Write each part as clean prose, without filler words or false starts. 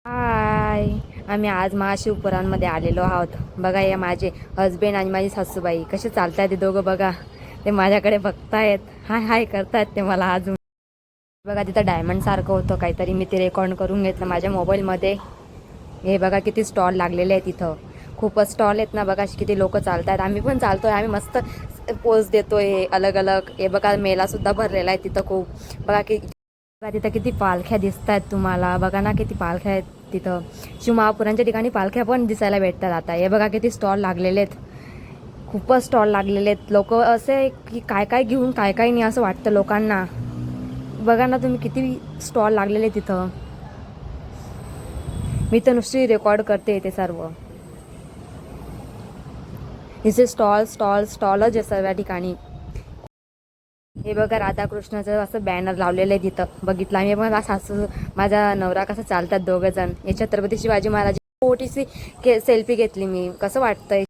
हाय. आम्ही आज महाशिवपुरांमध्ये आलेलो आहोत. बघा या माझे हजबंड आणि माझी सासूबाई कसे चालतायत ते दोघं. बघा ते माझ्याकडे बघतायत, हाय हाय करतायत ते मला अजून. बघा तिथं डायमंड सारखं होतं काहीतरी, मी ते रेकॉर्ड करून घेतलं माझ्या मोबाईलमध्ये. हे बघा किती स्टॉल लागलेले आहेत तिथं, खूपच स्टॉल आहेत ना. बघा किती लोक चालतात. आम्ही पण चालतोय, आम्ही मस्त पोज देतोय अलग अलग. हे बघा मेला सुद्धा भरलेला आहे तिथं खूप. बघा की बघा तिथं किती पालख्या दिसत आहेत तुम्हाला. बघा ना किती पालख्या आहेत तिथं. शिवमहापुरांच्या ठिकाणी पालख्या पण दिसायला भेटतात आता. हे बघा किती स्टॉल लागलेले आहेत, खूपच स्टॉल लागलेले आहेत. लोक असे की काय काय घेऊन काय काय नाही असं वाटतं लोकांना. बघा ना तुम्ही किती स्टॉल लागलेले तिथं. मी तर नुसती रेकॉर्ड करते ते सर्व. इथे स्टॉल स्टॉल स्टॉलच आहे सर्व ठिकाणी. हे बघा राधाकृष्णाचं असं बॅनर लावलेलं आहे तिथं. बघितलं आम्ही पण सासू माझा नवरा कसं चालतात दोघं जण. हे छत्रपती शिवाजी महाराज छोटीशी सेल्फी घेतली मी. कसं वाटतंय.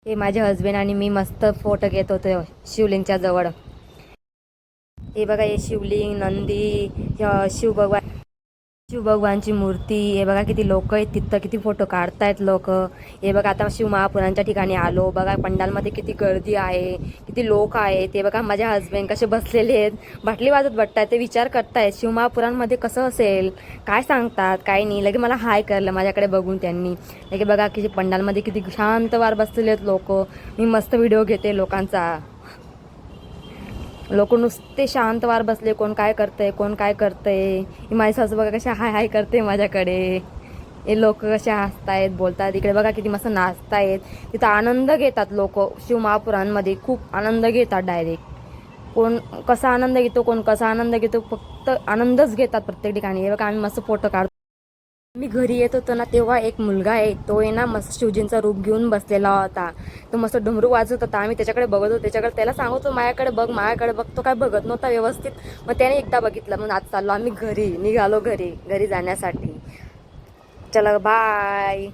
हे माझे हजबंड आणि मी मस्त फोटो घेत होतो शिवलिंगच्या जवळ. हे बघा हे शिवलिंग, नंदी, शिवभगवानची मूर्ती. हे बघा किती लोक आहेत तिथं, किती फोटो काढतायत लोक. हे बघा आता शिवमहापुरांच्या ठिकाणी आलो. बघा पंडालमध्ये किती गर्दी आहे, किती लोक आहेत. ते बघा माझे हजबंड कसे बसलेले आहेत, बाटली वाजत बघतायत. ते विचार करतायत शिवमहापुरांमध्ये कसं असेल, काय सांगतात काय नाही. लगे मला हाय करलं माझ्याकडे बघून त्यांनी. लगे बघा किती पंडालमध्ये किती शांत वार बसलेले आहेत लोक. मी मस्त व्हिडिओ घेते लोकांचा. लोक नुसते शांत वार बसले, कोण काय करतंय कोण काय करतंय. माझी सासू बघा कशा हाय हाय करते माझ्याकडे. हे लोक कसे हसतायत बोलतात. इकडे बघा किती मस्त नाचतायत. तिथं आनंद घेतात लोक. शिवमहापुरांमध्ये खूप आनंद घेतात डायरेक्ट. कोण कसा आनंद घेतो, कोण कसा आनंद घेतो, फक्त आनंदच घेतात प्रत्येक ठिकाणी. हे बघा आम्ही मस्त फोटो काढतो. मी घरी येत होतो ना तेव्हा एक मुलगा आहे, तो आहे ना मस्त शिवजींचा रूप घेऊन बसलेला होता. तो मस्त डमरू वाजत होता. आम्ही त्याच्याकडे बघत होतो, त्याच्याकडे त्याला सांगतो माझ्याकडे बघ माझ्याकडे बघ. तो काय बघत नव्हता व्यवस्थित. मग त्याने एकदा बघितलं. मग आज चाललो आम्ही घरी, निघालो घरी जाण्यासाठी. चला बाय.